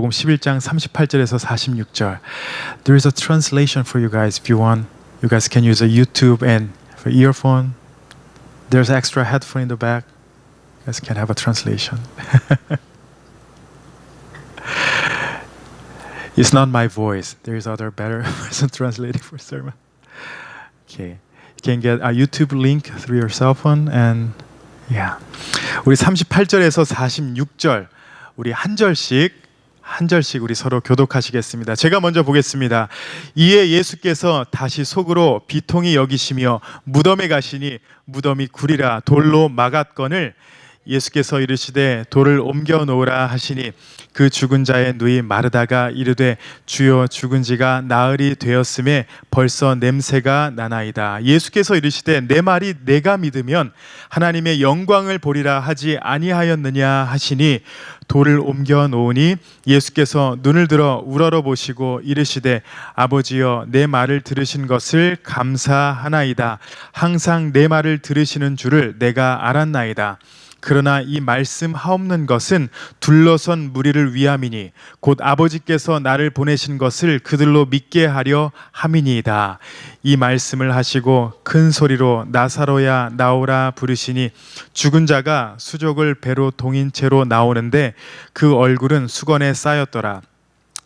누가복음 11장 38절에서 46절. There is a translation for you guys if you want. You guys can use a YouTube and for earphone. There's extra headphone in the back. You guys can have a translation. It's not my voice. There is other better person translating for sermon. Okay. You can get a YouTube link through your cell phone and yeah. 우리 38절에서 46절 우리 한 절씩 우리 서로 교독하시겠습니다. 제가 먼저 보겠습니다. 이에 예수께서 다시 속으로 비통히 여기시며 무덤에 가시니 무덤이 구리라 돌로 막았거늘 예수께서 이르시되 돌을 옮겨 놓으라 하시니 그 죽은 자의 누이 마르다가 이르되 주여 죽은 지가 나흘이 되었음에 벌써 냄새가 나나이다. 예수께서 이르시되 내 말이 내가 믿으면 하나님의 영광을 보리라 하지 아니하였느냐 하시니 돌을 옮겨 놓으니 예수께서 눈을 들어 우러러 보시고 이르시되 아버지여 내 말을 들으신 것을 감사하나이다. 항상 내 말을 들으시는 줄을 내가 알았나이다. 그러나 이 말씀 하옵는 것은 둘러선 무리를 위함이니 곧 아버지께서 나를 보내신 것을 그들로 믿게 하려 함이니이다. 이 말씀을 하시고 큰 소리로 나사로야 나오라 부르시니 죽은 자가 수족을 배로 동인 채로 나오는데 그 얼굴은 수건에 쌓였더라.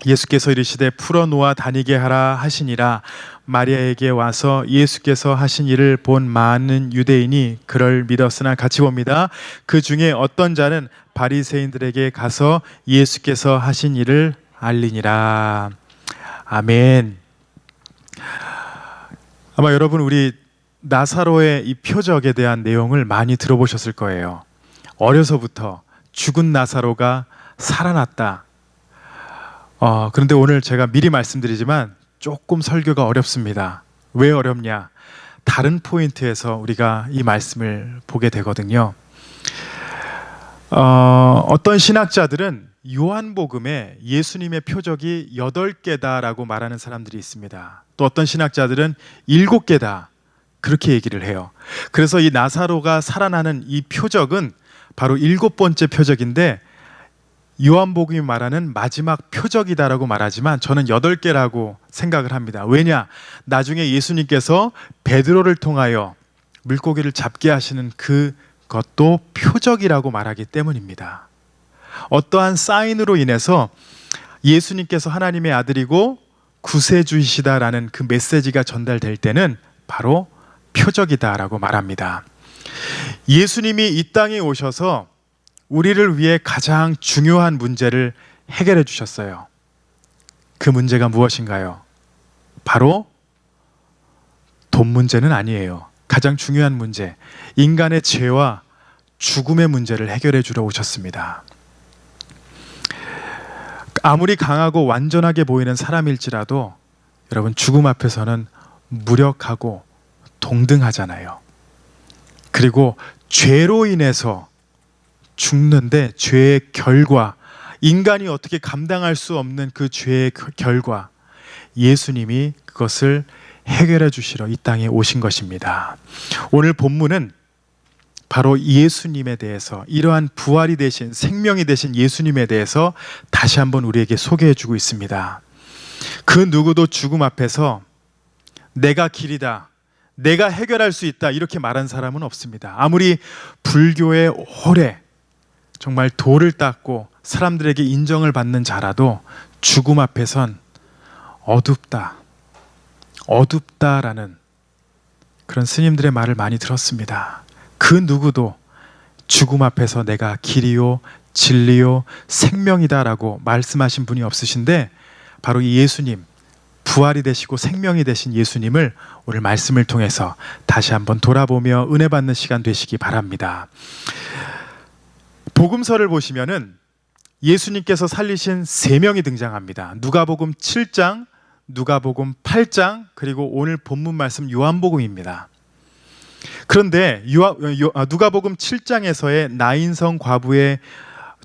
예수께서 이르시되 풀어놓아 다니게 하라 하시니라. 마리아에게 와서 예수께서 하신 일을 본 많은 유대인이 그를 믿었으나 같이 봅니다. 그 중에 어떤 자는 바리새인들에게 가서 예수께서 하신 일을 알리니라. 아멘. 아마 여러분 우리 나사로의 이 표적에 대한 내용을 많이 들어보셨을 거예요. 어려서부터 죽은 나사로가 살아났다. 그런데 오늘 제가 미리 말씀드리지만 조금 설교가 어렵습니다. 왜 어렵냐? 다른 포인트에서 우리가 이 말씀을 보게 되거든요. 어떤 신학자들은 요한복음에 예수님의 표적이 8개다라고 말하는 사람들이 있습니다. 또 어떤 신학자들은 7개다 그렇게 얘기를 해요. 그래서 이 나사로가 살아나는 이 표적은 바로 7번째 표적인데 요한복음이 말하는 마지막 표적이다라고 말하지만 저는 8개라고 생각을 합니다. 왜냐? 나중에 예수님께서 베드로를 통하여 물고기를 잡게 하시는 그것도 표적이라고 말하기 때문입니다. 어떠한 사인으로 인해서 예수님께서 하나님의 아들이고 구세주이시다라는 그 메시지가 전달될 때는 바로 표적이다라고 말합니다. 예수님이 이 땅에 오셔서 우리를 위해 가장 중요한 문제를 해결해 주셨어요. 그 문제가 무엇인가요? 바로 돈 문제는 아니에요. 가장 중요한 문제, 인간의 죄와 죽음의 문제를 해결해 주러 오셨습니다. 아무리 강하고 완전하게 보이는 사람일지라도 여러분 죽음 앞에서는 무력하고 동등하잖아요. 그리고 죄로 인해서 죽는데 죄의 결과, 인간이 어떻게 감당할 수 없는 그 죄의 결과, 예수님이 그것을 해결해 주시러 이 땅에 오신 것입니다. 오늘 본문은 바로 예수님에 대해서, 이러한 부활이 되신, 생명이 되신 예수님에 대해서 다시 한번 우리에게 소개해 주고 있습니다. 그 누구도 죽음 앞에서 내가 길이다, 내가 해결할 수 있다 이렇게 말한 사람은 없습니다. 아무리 불교의 오래 정말 도를 닦고 사람들에게 인정을 받는 자라도 죽음 앞에선 어둡다라는 그런 스님들의 말을 많이 들었습니다. 그 누구도 죽음 앞에서 내가 길이요 진리요 생명이다라고 말씀하신 분이 없으신데 바로 이 예수님, 부활이 되시고 생명이 되신 예수님을 오늘 말씀을 통해서 다시 한번 돌아보며 은혜 받는 시간 되시기 바랍니다. 복음서를 보시면은 예수님께서 살리신 3명이 등장합니다. 누가복음 7장, 누가복음 8장, 그리고 오늘 본문 말씀 요한복음입니다. 그런데 누가복음 7장에서의 나인성 과부의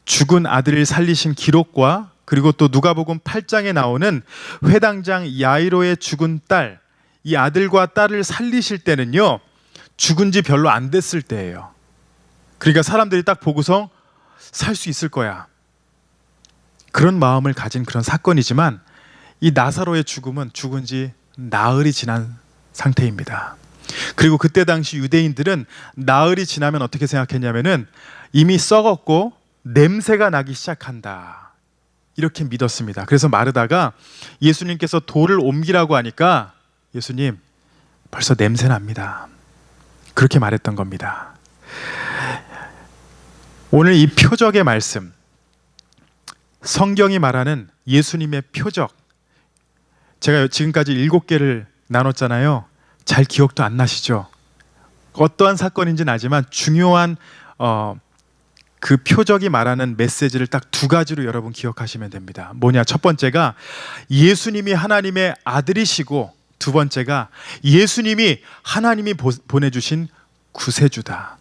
죽은 아들을 살리신 기록과 그리고 또 누가복음 8장에 나오는 회당장 야이로의 죽은 딸, 이 아들과 딸을 살리실 때는요, 죽은 지 별로 안 됐을 때예요. 그러니까 사람들이 딱 보고서 살 수 있을 거야, 그런 마음을 가진 그런 사건이지만 이 나사로의 죽음은 죽은 지 나흘이 지난 상태입니다. 그리고 그때 당시 유대인들은 나흘이 지나면 어떻게 생각했냐면은 이미 썩었고 냄새가 나기 시작한다, 이렇게 믿었습니다. 그래서 마르다가 예수님께서 돌을 옮기라고 하니까 예수님, 벌써 냄새 납니다, 그렇게 말했던 겁니다. 오늘 이 표적의 말씀, 성경이 말하는 예수님의 표적, 제가 지금까지 7개를 나눴잖아요. 잘 기억도 안 나시죠? 어떠한 사건인지는 알지만 중요한 그 표적이 말하는 메시지를 딱 2가지로 여러분 기억하시면 됩니다. 뭐냐? 첫 번째가 예수님이 하나님의 아들이시고, 두 번째가 예수님이 하나님이 보내주신 구세주다,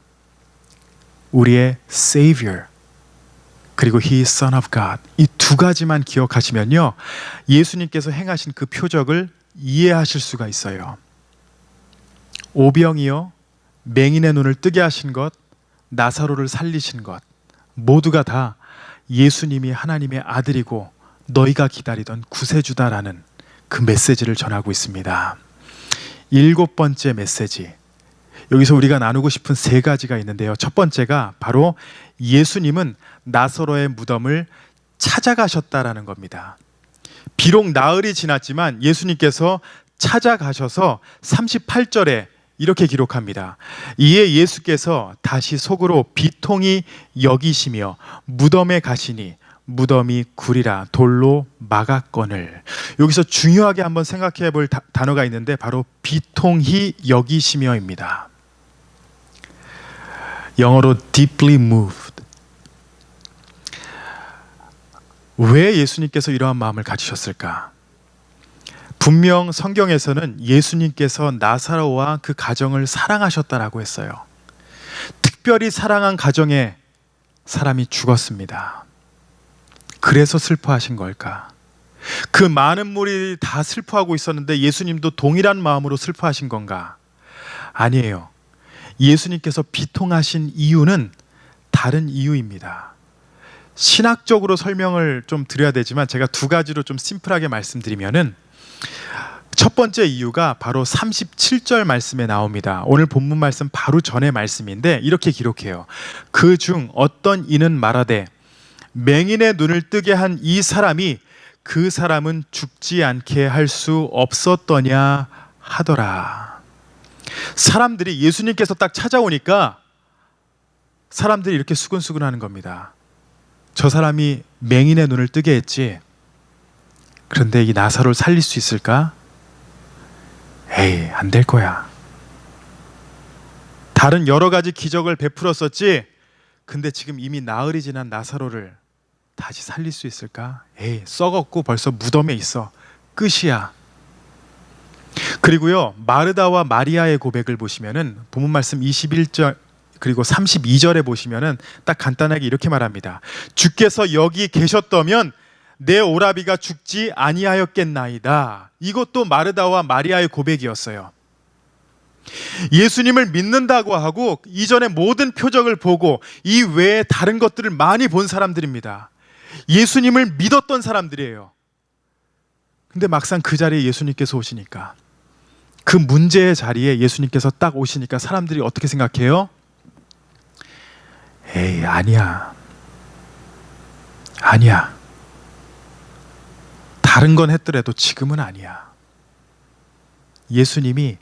우리의 Savior, 그리고 He is Son of God. 이 2가지만 기억하시면요, 예수님께서 행하신 그 표적을 이해하실 수가 있어요. 오병이어 맹인의 눈을 뜨게 하신 것, 나사로를 살리신 것, 모두가 다 예수님이 하나님의 아들이고 너희가 기다리던 구세주다라는 그 메시지를 전하고 있습니다. 7번째 메시지, 여기서 우리가 나누고 싶은 3가지가 있는데요. 첫 번째가 바로 예수님은 나사로의 무덤을 찾아가셨다라는 겁니다. 비록 나흘이 지났지만 예수님께서 찾아가셔서 38절에 이렇게 기록합니다. 이에 예수께서 다시 속으로 비통히 여기시며 무덤에 가시니 무덤이 구리라 돌로 막았거늘. 여기서 중요하게 한번 생각해 볼 단어가 있는데 바로 비통히 여기시며입니다. 영어로 deeply moved. 왜 예수님께서 이러한 마음을 가지셨을까? 분명 성경에서는 예수님께서 나사로와 그 가정을 사랑하셨다라고 했어요. 특별히 사랑한 가정에 사람이 죽었습니다. 그래서 슬퍼하신 걸까? 그 많은 무리들이 다 슬퍼하고 있었는데 예수님도 동일한 마음으로 슬퍼하신 건가? 아니에요. 예수님께서 비통하신 이유는 다른 이유입니다. 신학적으로 설명을 좀 드려야 되지만 제가 2가지로 좀 심플하게 말씀드리면은, 첫 번째 이유가 바로 37절 말씀에 나옵니다. 오늘 본문 말씀 바로 전의 말씀인데 이렇게 기록해요. 그 중 어떤 이는 말하되 맹인의 눈을 뜨게 한 이 사람이 그 사람은 죽지 않게 할 수 없었더냐 하더라. 사람들이 예수님께서 딱 찾아오니까 사람들이 이렇게 수근수근 하는 겁니다. 저 사람이 맹인의 눈을 뜨게 했지, 그런데 이 나사로를 살릴 수 있을까? 에이, 안 될 거야. 다른 여러 가지 기적을 베풀었었지, 근데 지금 이미 나흘이 지난 나사로를 다시 살릴 수 있을까? 에이, 썩었고 벌써 무덤에 있어. 끝이야. 그리고요, 마르다와 마리아의 고백을 보시면은 본문 말씀 21절 그리고 32절에 보시면은 딱 간단하게 이렇게 말합니다. 주께서 여기 계셨다면 내 오라비가 죽지 아니하였겠나이다. 이것도 마르다와 마리아의 고백이었어요. 예수님을 믿는다고 하고 이전에 모든 표적을 보고 이 외에 다른 것들을 많이 본 사람들입니다. 예수님을 믿었던 사람들이에요. 근데 막상 그 자리에 예수님께서 오시니까, 그 문제의 자리에 예수님께서 딱 오시니까 사람들이 어떻게 생각해요? 에이, 아니야. 다른 건 했더라도 지금은 아니야. 예수님이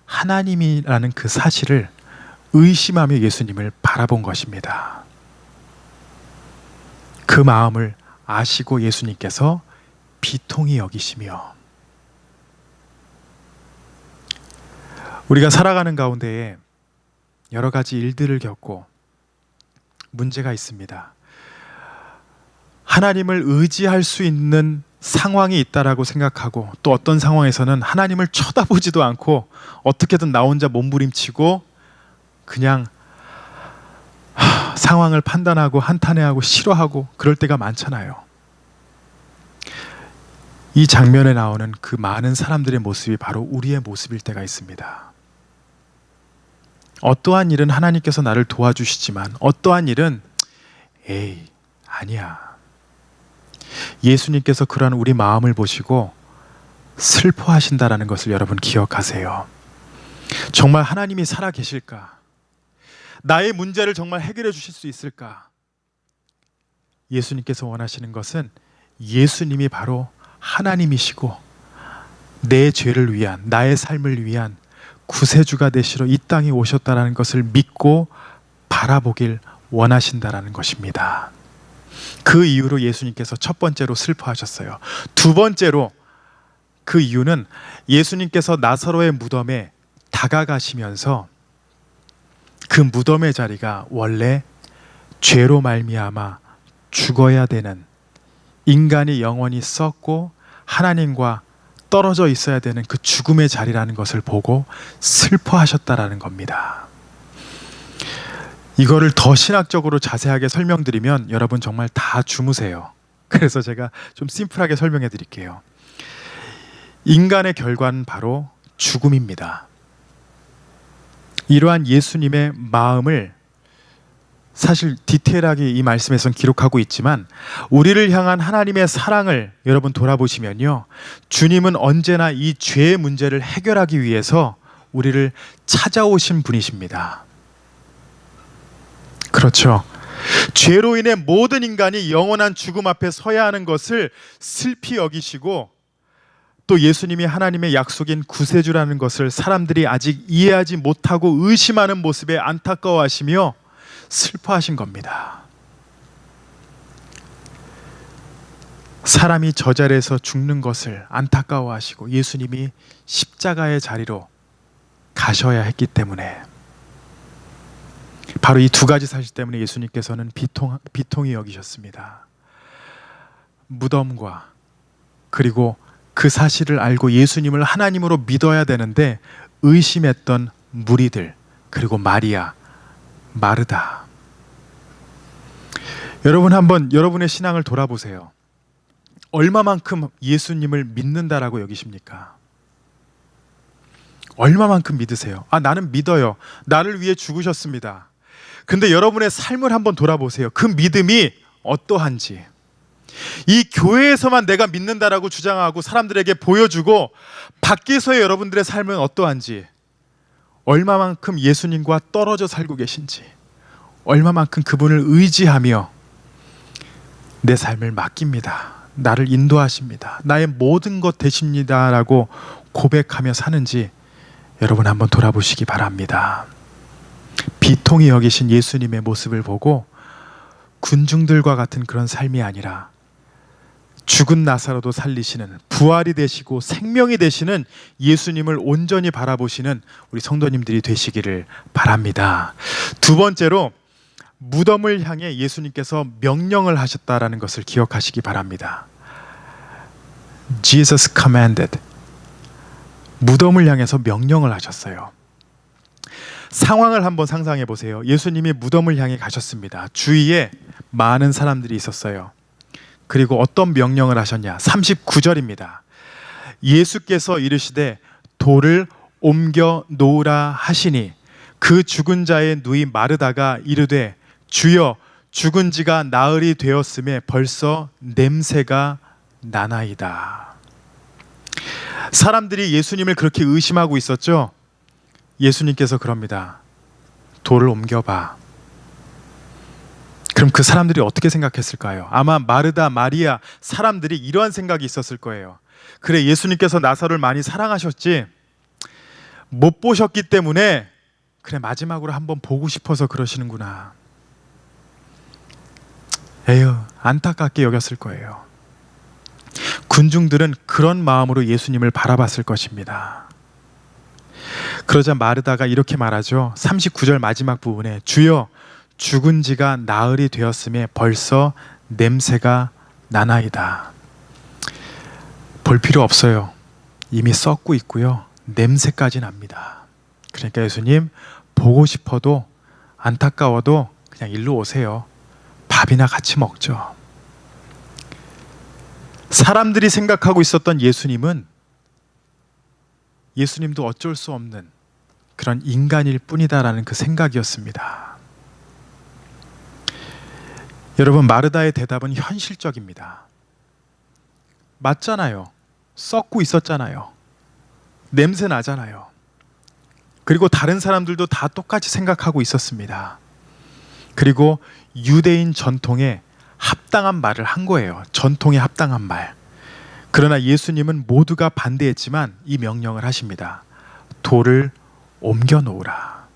하나님이라는 그 사실을 의심하며 예수님을 바라본 것입니다. 그 마음을 아시고 예수님께서 비통히 여기시며, 우리가 살아가는 가운데에 여러 가지 일들을 겪고 문제가 있습니다. 하나님을 의지할 수 있는 상황이 있다라고 생각하고, 또 어떤 상황에서는 하나님을 쳐다보지도 않고 어떻게든 나 혼자 몸부림치고 그냥 상황을 판단하고 한탄해하고 싫어하고 그럴 때가 많잖아요. 이 장면에 나오는 그 많은 사람들의 모습이 바로 우리의 모습일 때가 있습니다. 어떠한 일은 하나님께서 나를 도와주시지만 어떠한 일은 에이, 아니야. 예수님께서 그러한 우리 마음을 보시고 슬퍼하신다라는 것을 여러분 기억하세요. 정말 하나님이 살아 계실까? 나의 문제를 정말 해결해 주실 수 있을까? 예수님께서 원하시는 것은 예수님이 바로 하나님이시고 내 죄를 위한, 나의 삶을 위한 구세주가 되시러 이 땅에 오셨다는 것을 믿고 바라보길 원하신다라는 것입니다. 그 이유로 예수님께서 첫 번째로 슬퍼하셨어요. 두 번째로, 그 이유는 예수님께서 나사로의 무덤에 다가가시면서 그 무덤의 자리가 원래 죄로 말미암아 죽어야 되는, 인간이 영원히 썩고 하나님과 떨어져 있어야 되는 그 죽음의 자리라는 것을 보고 슬퍼하셨다라는 겁니다. 이거를 더 신학적으로 자세하게 설명드리면 여러분 정말 다 주무세요. 그래서 제가 좀 심플하게 설명해 드릴게요. 인간의 결과는 바로 죽음입니다. 이러한 예수님의 마음을 사실 디테일하게 이 말씀에선 기록하고 있지만 우리를 향한 하나님의 사랑을 여러분 돌아보시면요, 주님은 언제나 이 죄의 문제를 해결하기 위해서 우리를 찾아오신 분이십니다. 그렇죠. 죄로 인해 모든 인간이 영원한 죽음 앞에 서야 하는 것을 슬피 여기시고, 또 예수님이 하나님의 약속인 구세주라는 것을 사람들이 아직 이해하지 못하고 의심하는 모습에 안타까워하시며 슬퍼하신 겁니다. 사람이 저 자리에서 죽는 것을 안타까워하시고 예수님이 십자가의 자리로 가셔야 했기 때문에, 바로 이 두 가지 사실 때문에 예수님께서는 비통히 여기셨습니다. 무덤과 그리고 그 사실을 알고 예수님을 하나님으로 믿어야 되는데 의심했던 무리들, 그리고 마리아, 마르다. 여러분 한번 여러분의 신앙을 돌아보세요. 얼마만큼 예수님을 믿는다라고 여기십니까? 얼마만큼 믿으세요? 나는 믿어요. 나를 위해 죽으셨습니다. 근데 여러분의 삶을 한번 돌아보세요. 그 믿음이 어떠한지. 이 교회에서만 내가 믿는다라고 주장하고 사람들에게 보여주고 밖에서의 여러분들의 삶은 어떠한지, 얼마만큼 예수님과 떨어져 살고 계신지, 얼마만큼 그분을 의지하며 내 삶을 맡깁니다, 나를 인도하십니다, 나의 모든 것 되십니다 라고 고백하며 사는지 여러분 한번 돌아보시기 바랍니다. 비통히 여기신 예수님의 모습을 보고 군중들과 같은 그런 삶이 아니라 죽은 나사로도 살리시는, 부활이 되시고 생명이 되시는 예수님을 온전히 바라보시는 우리 성도님들이 되시기를 바랍니다. 두 번째로, 무덤을 향해 예수님께서 명령을 하셨다라는 것을 기억하시기 바랍니다. Jesus commanded. 무덤을 향해서 명령을 하셨어요. 상황을 한번 상상해 보세요. 예수님이 무덤을 향해 가셨습니다. 주위에 많은 사람들이 있었어요. 그리고 어떤 명령을 하셨냐? 39절입니다. 예수께서 이르시되 돌을 옮겨 놓으라 하시니 그 죽은 자의 누이 마르다가 이르되 주여 죽은 지가 나흘이 되었음에 벌써 냄새가 나나이다. 사람들이 예수님을 그렇게 의심하고 있었죠. 예수님께서 그럽니다. 돌을 옮겨봐. 그럼 그 사람들이 어떻게 생각했을까요? 아마 마르다, 마리아 사람들이 이러한 생각이 있었을 거예요. 그래, 예수님께서 나사로를 많이 사랑하셨지, 못 보셨기 때문에 그래 마지막으로 한번 보고 싶어서 그러시는구나. 에휴, 안타깝게 여겼을 거예요. 군중들은 그런 마음으로 예수님을 바라봤을 것입니다. 그러자 마르다가 이렇게 말하죠. 39절 마지막 부분에 주여 죽은 지가 나흘이 되었음에 벌써 냄새가 나나이다. 볼 필요 없어요. 이미 썩고 있고요. 냄새까지 납니다. 그러니까 예수님, 보고 싶어도 안타까워도 그냥 일로 오세요. 밥이나 같이 먹죠. 사람들이 생각하고 있었던 예수님도 어쩔 수 없는 그런 인간일 뿐이다라는 그 생각이었습니다. 여러분, 마르다의 대답은 현실적입니다. 맞잖아요. 썩고 있었잖아요. 냄새 나잖아요. 그리고 다른 사람들도 다 똑같이 생각하고 있었습니다. 그리고 유대인 전통에 합당한 말을 한 거예요. 전통에 합당한 말. 그러나 예수님은 모두가 반대했지만 이 명령을 하십니다. 돌을 옮겨 놓으라.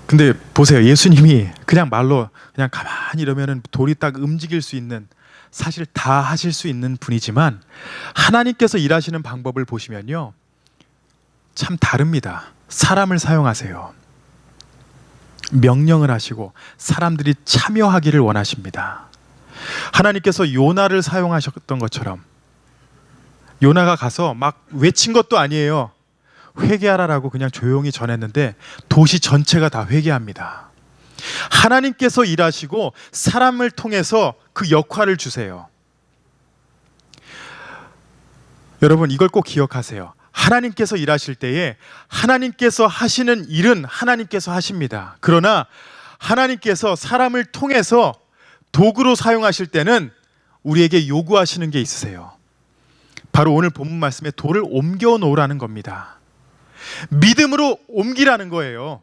근데 보세요. 예수님이 그냥 말로 그냥 가만히 이러면은 돌이 딱 움직일 수 있는, 사실 다 하실 수 있는 분이지만 하나님께서 일하시는 방법을 보시면요, 참 다릅니다. 사람을 사용하세요. 명령을 하시고 사람들이 참여하기를 원하십니다. 하나님께서 요나를 사용하셨던 것처럼 요나가 가서 막 외친 것도 아니에요. 회개하라라고 그냥 조용히 전했는데 도시 전체가 다 회개합니다. 하나님께서 일하시고 사람을 통해서 그 역할을 주세요. 여러분, 이걸 꼭 기억하세요. 하나님께서 일하실 때에 하나님께서 하시는 일은 하나님께서 하십니다. 그러나 하나님께서 사람을 통해서 도구로 사용하실 때는 우리에게 요구하시는 게 있으세요. 바로 오늘 본문 말씀에 돌을 옮겨 놓으라는 겁니다. 믿음으로 옮기라는 거예요.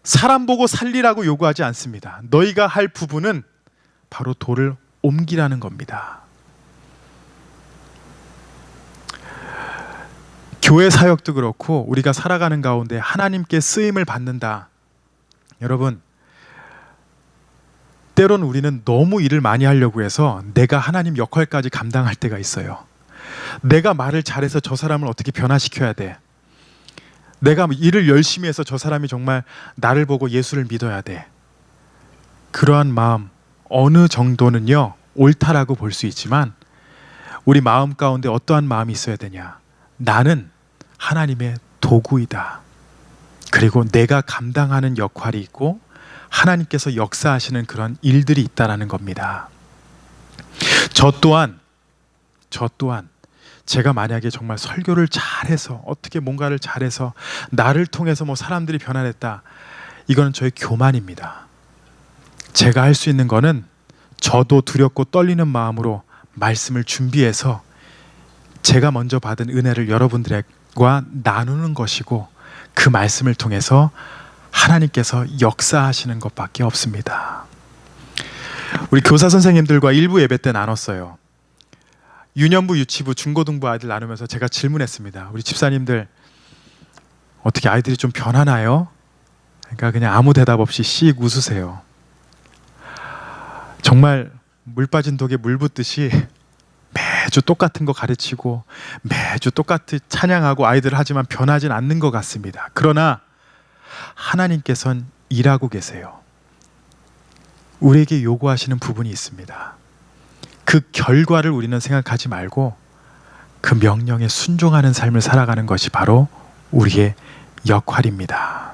사람 보고 살리라고 요구하지 않습니다. 너희가 할 부분은 바로 돌을 옮기라는 겁니다. 교회 사역도 그렇고 우리가 살아가는 가운데 하나님께 쓰임을 받는다. 여러분, 때론 우리는 너무 일을 많이 하려고 해서 내가 하나님 역할까지 감당할 때가 있어요. 내가 말을 잘해서 저 사람을 어떻게 변화시켜야 돼. 내가 일을 열심히 해서 저 사람이 정말 나를 보고 예수를 믿어야 돼. 그러한 마음 어느 정도는요, 옳다라고 볼 수 있지만 우리 마음 가운데 어떠한 마음이 있어야 되냐. 나는 하나님의 도구이다. 그리고 내가 감당하는 역할이 있고 하나님께서 역사하시는 그런 일들이 있다라는 겁니다. 저 또한 제가 만약에 정말 설교를 잘해서 어떻게 뭔가를 잘해서 나를 통해서 뭐 사람들이 변화됐다, 이거는 저의 교만입니다. 제가 할 수 있는 거는 저도 두렵고 떨리는 마음으로 말씀을 준비해서 제가 먼저 받은 은혜를 여러분들과 나누는 것이고 그 말씀을 통해서 하나님께서 역사하시는 것밖에 없습니다. 우리 교사 선생님들과 일부 예배 때 나눴어요. 유년부, 유치부, 중고등부 아이들 나누면서 제가 질문했습니다. 우리 집사님들 어떻게 아이들이 좀 변하나요? 그러니까 그냥 아무 대답 없이 씩 웃으세요. 정말 물 빠진 독에 물 붓듯이 매주 똑같은 거 가르치고 매주 똑같이 찬양하고 아이들 하지만 변하진 않는 것 같습니다. 그러나 하나님께서는 일하고 계세요. 우리에게 요구하시는 부분이 있습니다. 그 결과를 우리는 생각하지 말고 그 명령에 순종하는 삶을 살아가는 것이 바로 우리의 역할입니다.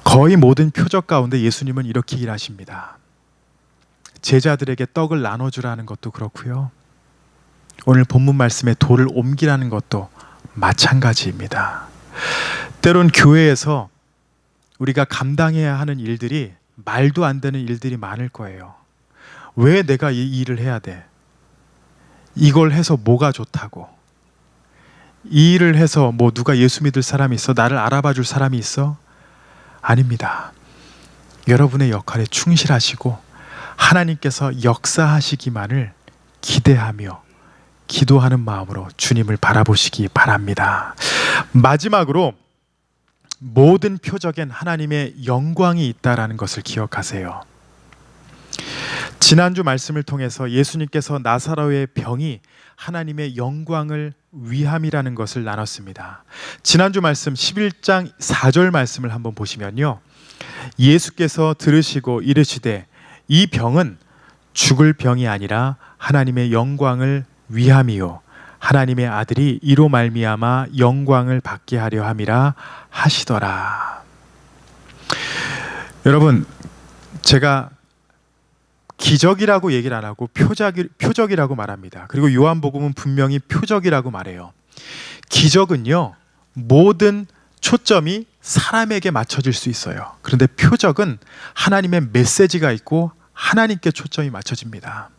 거의 모든 표적 가운데 예수님은 이렇게 일하십니다. 제자들에게 떡을 나눠주라는 것도 그렇고요. 오늘 본문 말씀에 돌을 옮기라는 것도 마찬가지입니다. 때론 교회에서 우리가 감당해야 하는 일들이 말도 안 되는 일들이 많을 거예요. 왜 내가 이 일을 해야 돼? 이걸 해서 뭐가 좋다고? 이 일을 해서 뭐 누가 예수 믿을 사람이 있어? 나를 알아봐 줄 사람이 있어? 아닙니다. 여러분의 역할에 충실하시고 하나님께서 역사하시기만을 기대하며 기도하는 마음으로 주님을 바라보시기 바랍니다. 마지막으로 모든 표적엔 하나님의 영광이 있다라는 것을 기억하세요. 지난주 말씀을 통해서 예수님께서 나사로의 병이 하나님의 영광을 위함이라는 것을 나눴습니다. 지난주 말씀 11장 4절 말씀을 한번 보시면요, 예수께서 들으시고 이르시되 이 병은 죽을 병이 아니라 하나님의 영광을 위함이요 하나님의 아들이 이로 말미암아 영광을 받게 하려 함이라 하시더라. 여러분, 제가 기적이라고 얘기를 안 하고 표적이라고 말합니다. 그리고 요한복음은 분명히 표적이라고 말해요. 기적은요, 모든 초점이 사람에게 맞춰질 수 있어요. 그런데 표적은 하나님의 메시지가 있고 하나님께 초점이 맞춰집니다.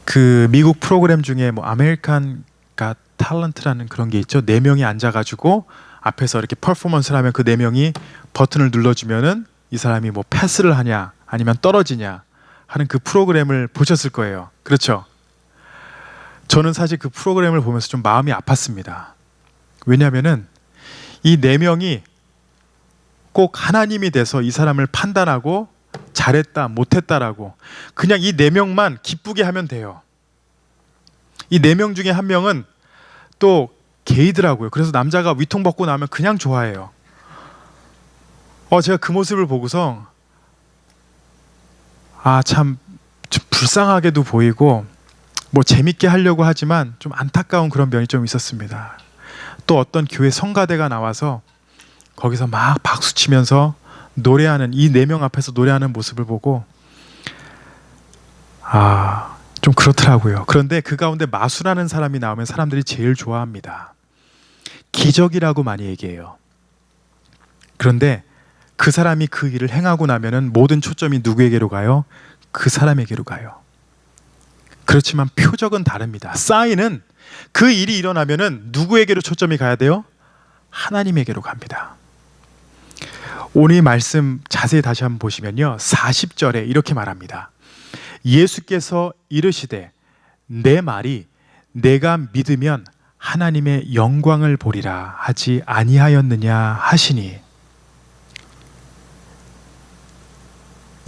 그 미국 프로그램 중에 뭐 아메리칸 갓 탤런트라는 그런 게 있죠. 4명이 앉아가지고 앞에서 이렇게 퍼포먼스를 하면 그 4명이 버튼을 눌러주면은 이 사람이 뭐 패스를 하냐 아니면 떨어지냐 하는 그 프로그램을 보셨을 거예요. 그렇죠? 저는 사실 그 프로그램을 보면서 좀 마음이 아팠습니다. 왜냐하면은 이 4명이 꼭 하나님이 돼서 이 사람을 판단하고 잘했다 못했다라고 그냥 이 4명만 기쁘게 하면 돼요. 이 4명 중에 한 명은 또 게이더라고요. 그래서 남자가 위통 벗고 나면 그냥 좋아해요. 제가 그 모습을 보고서 참 좀 불쌍하게도 보이고 뭐 재밌게 하려고 하지만 좀 안타까운 그런 면이 좀 있었습니다. 또 어떤 교회 성가대가 나와서 거기서 막 박수 치면서 노래하는 이 4명 앞에서 노래하는 모습을 보고 좀 그렇더라고요. 그런데 그 가운데 마수라는 사람이 나오면 사람들이 제일 좋아합니다. 기적이라고 많이 얘기해요. 그런데 그 사람이 그 일을 행하고 나면은 모든 초점이 누구에게로 가요? 그 사람에게로 가요. 그렇지만 표적은 다릅니다. 사인은 그 일이 일어나면은 누구에게로 초점이 가야 돼요? 하나님에게로 갑니다. 오늘 말씀 자세히 다시 한번 보시면요. 40절에 이렇게 말합니다. 예수께서 이르시되 내 말이 내가 믿으면 하나님의 영광을 보리라 하지 아니하였느냐 하시니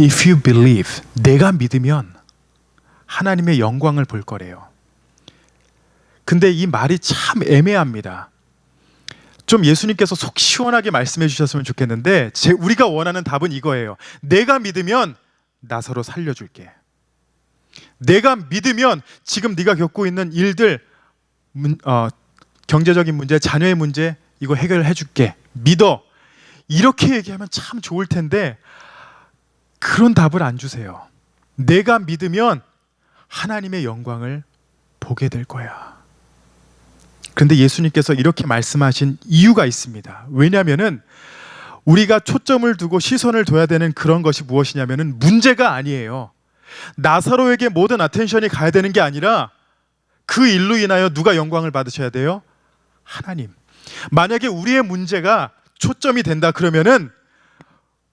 If you believe, 내가 믿으면 하나님의 영광을 볼 거래요. 근데 이 말이 참 애매합니다. 좀 예수님께서 속 시원하게 말씀해 주셨으면 좋겠는데 우리가 원하는 답은 이거예요. 내가 믿으면 나 서로 살려줄게. 내가 믿으면 지금 네가 겪고 있는 일들, 경제적인 문제, 자녀의 문제 이거 해결해 줄게. 믿어. 이렇게 얘기하면 참 좋을 텐데 그런 답을 안 주세요. 내가 믿으면 하나님의 영광을 보게 될 거야. 그런데 예수님께서 이렇게 말씀하신 이유가 있습니다. 왜냐하면은 우리가 초점을 두고 시선을 둬야 되는 그런 것이 무엇이냐면은 문제가 아니에요. 나사로에게 모든 어텐션이 가야 되는 게 아니라 그 일로 인하여 누가 영광을 받으셔야 돼요? 하나님. 만약에 우리의 문제가 초점이 된다 그러면은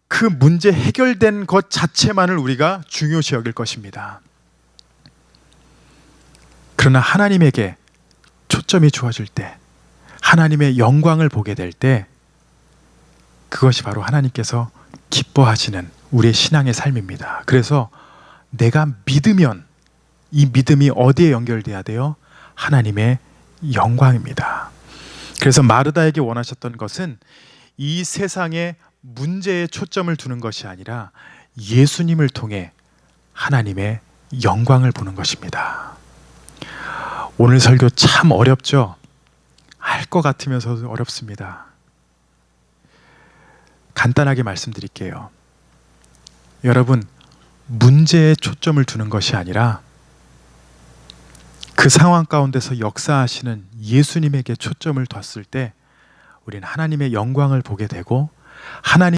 그 문제 해결된 것 자체만을 우리가 중요시 여길 것입니다. 그러나 하나님에게 초점이 주어질 때, 하나님의 영광을 보게 될 때, 그것이 바로 하나님께서 기뻐하시는 우리의 신앙의 삶입니다. 그래서 내가 믿으면 이 믿음이 어디에 연결돼야 돼요? 하나님의 영광입니다. 그래서 마르다에게 원하셨던 것은 이 세상의 문제에 초점을 두는 것이 아니라 예수님을 통해 하나님의 영광을 보는 것입니다. 오늘 설교 참 어렵죠? 할 것 같으면서도 어렵습니다. 간단하게 말씀드릴게요. 여러분, 문제에 초점을 두는 것이 아니라 그 상황 가운데서 역사하시는 예수님에게 초점을 뒀을 때 우리는 하나님의 영광을 보게 되고 하나님